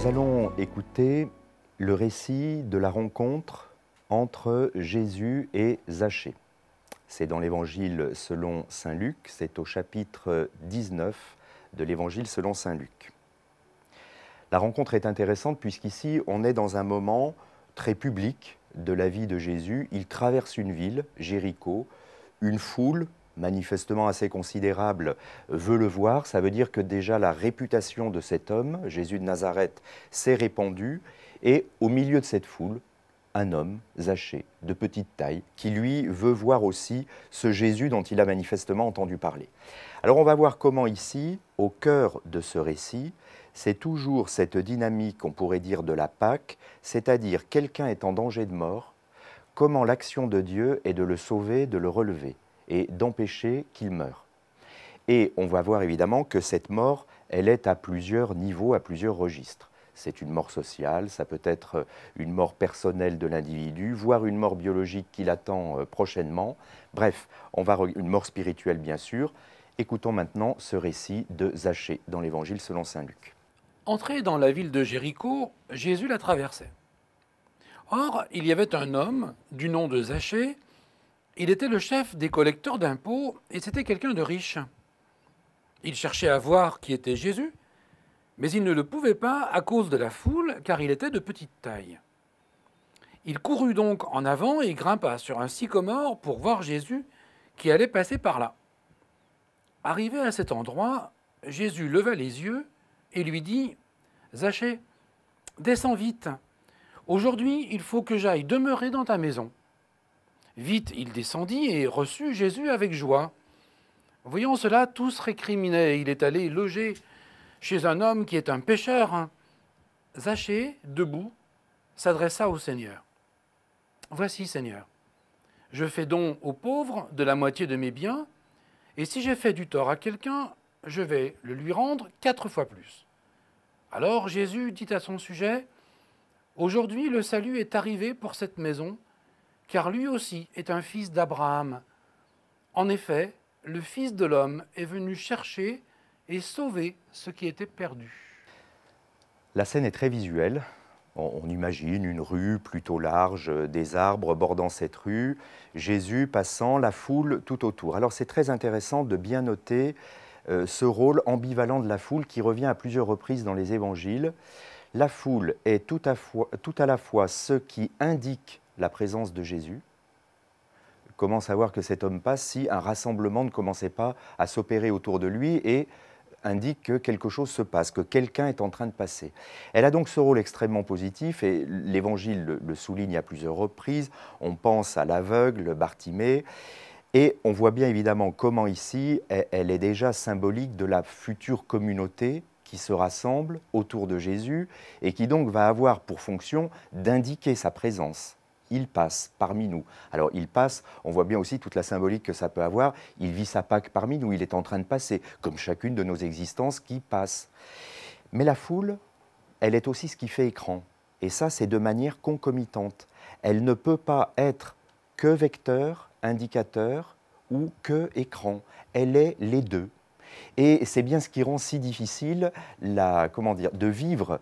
Nous allons écouter le récit de la rencontre entre Jésus et Zachée. C'est dans l'Évangile selon saint Luc, c'est au chapitre 19 de l'Évangile selon saint Luc. La rencontre est intéressante puisqu'ici on est dans un moment très public de la vie de Jésus. Il traverse une ville, Jéricho, une foule manifestement assez considérable veut le voir. Ça veut dire que déjà la réputation de cet homme, Jésus de Nazareth, s'est répandue. Et au milieu de cette foule, un homme, Zachée, de petite taille, qui lui veut voir aussi ce Jésus dont il a manifestement entendu parler. Alors on va voir comment ici, au cœur de ce récit, c'est toujours cette dynamique, on pourrait dire, de la Pâque, c'est-à-dire quelqu'un est en danger de mort, comment l'action de Dieu est de le sauver, de le relever et d'empêcher qu'il meure. Et on va voir évidemment que cette mort, elle est à plusieurs niveaux, à plusieurs registres. C'est une mort sociale, ça peut être une mort personnelle de l'individu, voire une mort biologique qui l'attend prochainement. Bref, une mort spirituelle bien sûr. Écoutons maintenant ce récit de Zachée dans l'Évangile selon saint Luc. Entré dans la ville de Jéricho, Jésus la traversait. Or, il y avait un homme du nom de Zachée. Il était le chef des collecteurs d'impôts et c'était quelqu'un de riche. Il cherchait à voir qui était Jésus, mais il ne le pouvait pas à cause de la foule, car il était de petite taille. Il courut donc en avant et grimpa sur un sycomore pour voir Jésus qui allait passer par là. Arrivé à cet endroit, Jésus leva les yeux et lui dit « Zachée, descends vite. Aujourd'hui, il faut que j'aille demeurer dans ta maison. » Vite, il descendit et reçut Jésus avec joie. Voyant cela, tous récriminaient. Il est allé loger chez un homme qui est un pécheur. Zachée, debout, s'adressa au Seigneur. « Voici, Seigneur, je fais don aux pauvres de la moitié de mes biens, et si j'ai fait du tort à quelqu'un, je vais le lui rendre 4 fois plus. » Alors Jésus dit à son sujet, « Aujourd'hui le salut est arrivé pour cette maison, car lui aussi est un fils d'Abraham. En effet, le Fils de l'homme est venu chercher et sauver ce qui était perdu. » La scène est très visuelle. On imagine une rue plutôt large, des arbres bordant cette rue, Jésus passant, la foule tout autour. Alors c'est très intéressant de bien noter ce rôle ambivalent de la foule qui revient à plusieurs reprises dans les évangiles. La foule est tout à la fois ce qui indique la présence de Jésus. Comment savoir que cet homme passe si un rassemblement ne commençait pas à s'opérer autour de lui et indique que quelque chose se passe, que quelqu'un est en train de passer. Elle a donc ce rôle extrêmement positif et l'Évangile le souligne à plusieurs reprises. On pense à l'aveugle, Bartimée, et on voit bien évidemment comment ici, elle est déjà symbolique de la future communauté qui se rassemble autour de Jésus et qui donc va avoir pour fonction d'indiquer sa présence. Il passe parmi nous. Alors il passe, on voit bien aussi toute la symbolique que ça peut avoir, il vit sa Pâque parmi nous, il est en train de passer, comme chacune de nos existences qui passe. Mais la foule, elle est aussi ce qui fait écran, et ça c'est de manière concomitante. Elle ne peut pas être que vecteur, indicateur ou que écran, elle est les deux. Et c'est bien ce qui rend si difficile de vivre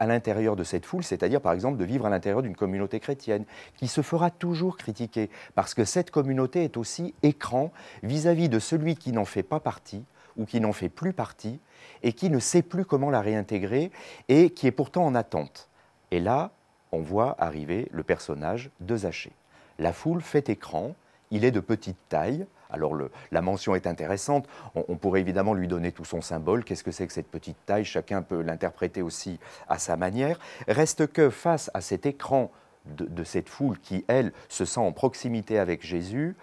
à l'intérieur de cette foule, c'est-à-dire par exemple de vivre à l'intérieur d'une communauté chrétienne, qui se fera toujours critiquer, parce que cette communauté est aussi écran vis-à-vis de celui qui n'en fait pas partie, ou qui n'en fait plus partie, et qui ne sait plus comment la réintégrer, et qui est pourtant en attente. Et là, on voit arriver le personnage de Zachée. La foule fait écran, il est de petite taille. Alors la mention est intéressante, on pourrait évidemment lui donner tout son symbole, qu'est-ce que c'est que cette petite taille, chacun peut l'interpréter aussi à sa manière. Reste que face à cet écran de cette foule qui, elle, se sent en proximité avec Jésus,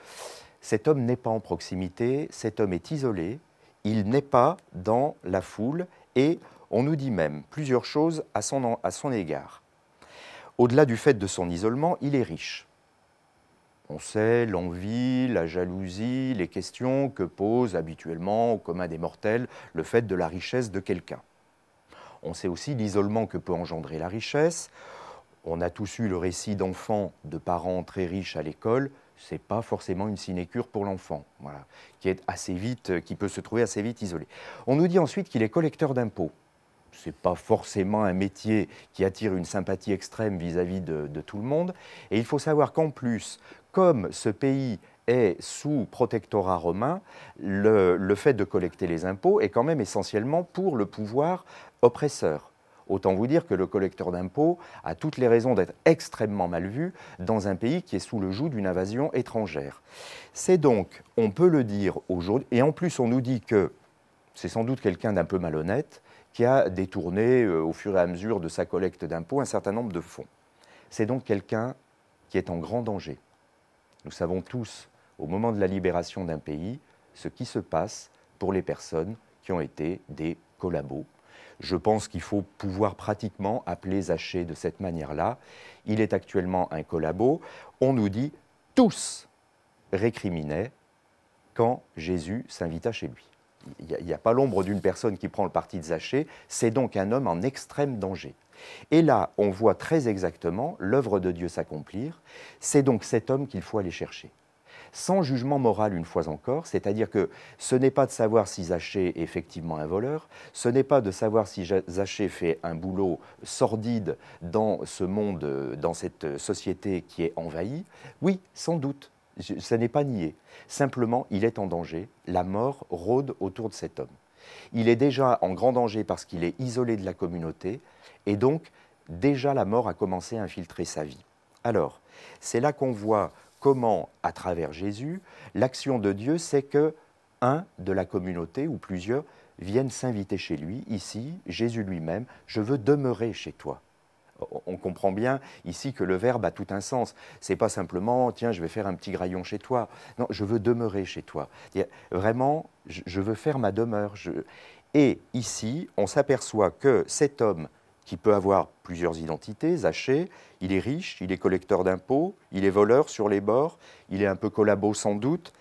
cet homme n'est pas en proximité, cet homme est isolé, il n'est pas dans la foule et on nous dit même plusieurs choses à son égard. Au-delà du fait de son isolement, il est riche. On sait l'envie, la jalousie, les questions que pose habituellement au commun des mortels le fait de la richesse de quelqu'un. On sait aussi l'isolement que peut engendrer la richesse. On a tous eu le récit d'enfants de parents très riches à l'école. Ce n'est pas forcément une sinécure pour l'enfant, voilà, qui peut se trouver assez vite isolé. On nous dit ensuite qu'il est collecteur d'impôts. ce n'est pas forcément un métier qui attire une sympathie extrême vis-à-vis de tout le monde. Et il faut savoir qu'en plus, comme ce pays est sous protectorat romain, le fait de collecter les impôts est quand même essentiellement pour le pouvoir oppresseur. Autant vous dire que le collecteur d'impôts a toutes les raisons d'être extrêmement mal vu dans un pays qui est sous le joug d'une invasion étrangère. C'est donc, on peut le dire aujourd'hui, et en plus on nous dit que c'est sans doute quelqu'un d'un peu malhonnête qui a détourné au fur et à mesure de sa collecte d'impôts un certain nombre de fonds. C'est donc quelqu'un qui est en grand danger. Nous savons tous, au moment de la libération d'un pays, ce qui se passe pour les personnes qui ont été des collabos. Je pense qu'il faut pouvoir pratiquement appeler Zachée de cette manière-là. Il est actuellement un collabo. On nous dit tous récriminaient quand Jésus s'invita chez lui. Il n'y a pas l'ombre d'une personne qui prend le parti de Zachée. C'est donc un homme en extrême danger. Et là, on voit très exactement l'œuvre de Dieu s'accomplir. C'est donc cet homme qu'il faut aller chercher. Sans jugement moral une fois encore, c'est-à-dire que ce n'est pas de savoir si Zachée est effectivement un voleur, ce n'est pas de savoir si Zachée fait un boulot sordide dans ce monde, dans cette société qui est envahie. Oui, sans doute, ça n'est pas nié. Simplement, il est en danger, la mort rôde autour de cet homme. Il est déjà en grand danger parce qu'il est isolé de la communauté, et donc déjà la mort a commencé à infiltrer sa vie. Alors, c'est là qu'on voit comment, à travers Jésus, l'action de Dieu, c'est que un de la communauté ou plusieurs viennent s'inviter chez lui, ici, Jésus lui-même, je veux demeurer chez toi. On comprend bien ici que le verbe a tout un sens. Ce n'est pas simplement, tiens, je vais faire un petit graillon chez toi. Non, je veux demeurer chez toi. Vraiment, je veux faire ma demeure. Et ici, on s'aperçoit que cet homme qui peut avoir plusieurs identités, Zachée, il est riche, il est collecteur d'impôts, il est voleur sur les bords, il est un peu collabo sans doute,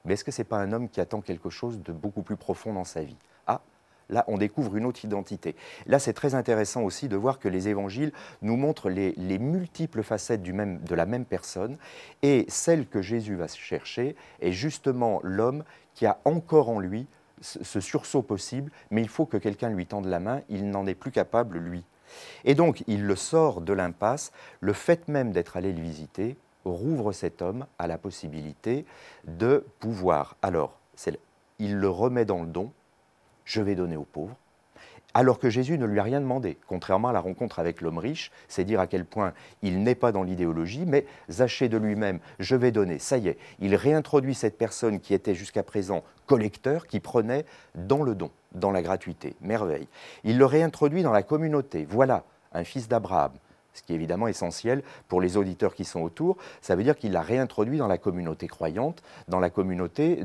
mais est-ce que ce n'est pas un homme qui attend quelque chose de beaucoup plus profond dans sa vie? Ah, là, on découvre une autre identité. Là, c'est très intéressant aussi de voir que les évangiles nous montrent les multiples facettes de la même personne, et celle que Jésus va chercher est justement l'homme qui a encore en lui ce sursaut possible, mais il faut que quelqu'un lui tende la main, il n'en est plus capable, lui. Et donc, il le sort de l'impasse, le fait même d'être allé le visiter rouvre cet homme à la possibilité de pouvoir. Alors, il le remet dans le don, je vais donner aux pauvres, alors que Jésus ne lui a rien demandé. Contrairement à la rencontre avec l'homme riche, c'est dire à quel point il n'est pas dans l'idéologie, mais Zachée de lui-même, je vais donner, ça y est, il réintroduit cette personne qui était jusqu'à présent collecteur, qui prenait dans le don, dans la gratuité, merveille. Il le réintroduit dans la communauté, voilà, un fils d'Abraham, ce qui est évidemment essentiel pour les auditeurs qui sont autour, ça veut dire qu'il l'a réintroduit dans la communauté croyante, dans la communauté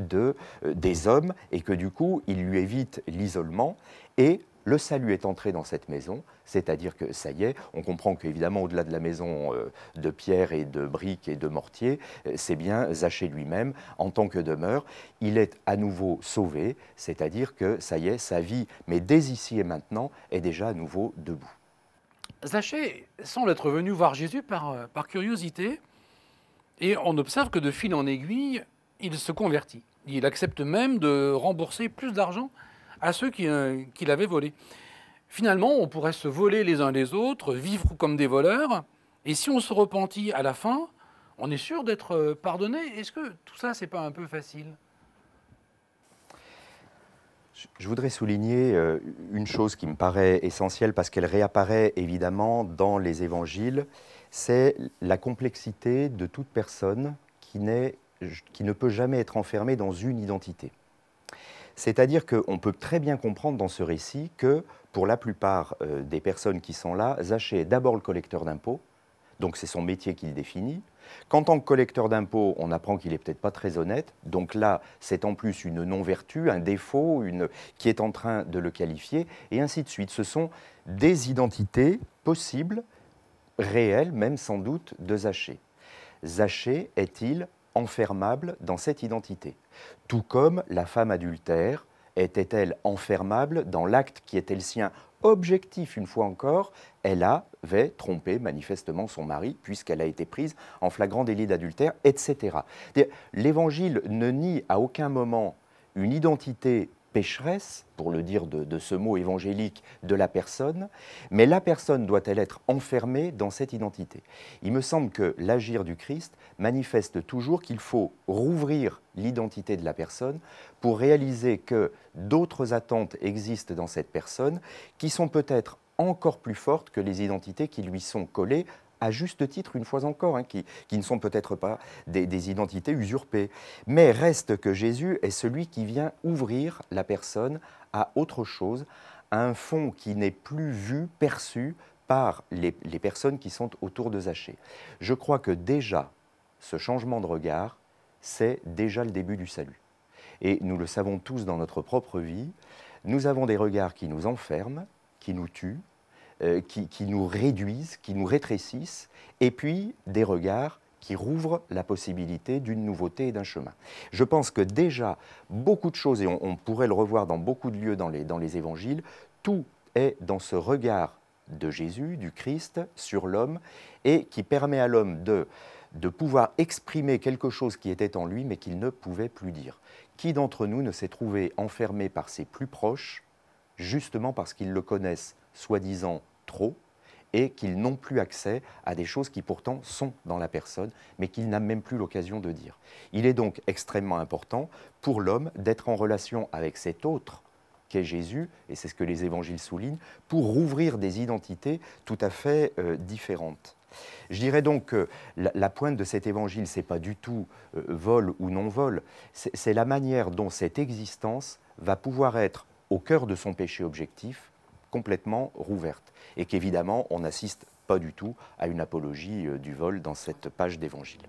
des hommes, et que du coup, il lui évite l'isolement, et le salut est entré dans cette maison, c'est-à-dire que ça y est, on comprend qu'évidemment, au-delà de la maison de pierre et de briques et de mortier, c'est bien Zachée lui-même, en tant que demeure, il est à nouveau sauvé, c'est-à-dire que ça y est, sa vie, mais dès ici et maintenant, est déjà à nouveau debout. Zachée semble être venu voir Jésus par curiosité, et on observe que de fil en aiguille, il se convertit. Il accepte même de rembourser plus d'argent à ceux qui l'avaient volé. Finalement, on pourrait se voler les uns les autres, vivre comme des voleurs, et si on se repentit à la fin, on est sûr d'être pardonné. Est-ce que tout ça, c'est pas un peu facile? Je voudrais souligner une chose qui me paraît essentielle parce qu'elle réapparaît évidemment dans les évangiles, c'est la complexité de toute personne qui ne peut jamais être enfermée dans une identité. C'est-à-dire qu'on peut très bien comprendre dans ce récit que pour la plupart des personnes qui sont là, Zachée est d'abord le collecteur d'impôts, donc c'est son métier qu'il définit. Qu'en tant que collecteur d'impôts, on apprend qu'il n'est peut-être pas très honnête, donc là, c'est en plus une non-vertu, un défaut qui est en train de le qualifier, et ainsi de suite. Ce sont des identités possibles, réelles, même sans doute, de Zachée. Zachée est-il enfermable dans cette identité? Tout comme la femme adultère était-elle enfermable dans l'acte qui était le sien objectif, une fois encore, elle avait trompé manifestement son mari puisqu'elle a été prise en flagrant délit d'adultère, etc. L'Évangile ne nie à aucun moment une identité pécheresse, pour le dire de ce mot évangélique, de la personne, mais la personne doit-elle être enfermée dans cette identité? Il me semble que l'agir du Christ manifeste toujours qu'il faut rouvrir l'identité de la personne pour réaliser que d'autres attentes existent dans cette personne qui sont peut-être encore plus fortes que les identités qui lui sont collées à juste titre, une fois encore, hein, qui ne sont peut-être pas des identités usurpées. Mais reste que Jésus est celui qui vient ouvrir la personne à autre chose, à un fond qui n'est plus vu, perçu par les personnes qui sont autour de Zachée. Je crois que déjà, ce changement de regard, c'est déjà le début du salut. Et nous le savons tous dans notre propre vie, nous avons des regards qui nous enferment, qui nous tuent, qui nous réduisent, qui nous rétrécissent, et puis des regards qui rouvrent la possibilité d'une nouveauté et d'un chemin. Je pense que déjà, beaucoup de choses, et on pourrait le revoir dans beaucoup de lieux dans les évangiles, tout est dans ce regard de Jésus, du Christ, sur l'homme, et qui permet à l'homme de pouvoir exprimer quelque chose qui était en lui, mais qu'il ne pouvait plus dire. Qui d'entre nous ne s'est trouvé enfermé par ses plus proches, justement parce qu'ils le connaissent soi-disant trop, et qu'ils n'ont plus accès à des choses qui pourtant sont dans la personne, mais qu'il n'a même plus l'occasion de dire. Il est donc extrêmement important pour l'homme d'être en relation avec cet autre qu'est Jésus, et c'est ce que les évangiles soulignent, pour rouvrir des identités tout à fait différentes. Je dirais donc que la pointe de cet évangile, ce n'est pas du tout vol ou non-vol, c'est la manière dont cette existence va pouvoir être au cœur de son péché objectif, complètement rouverte. Et qu'évidemment, on n'assiste pas du tout à une apologie du vol dans cette page d'évangile.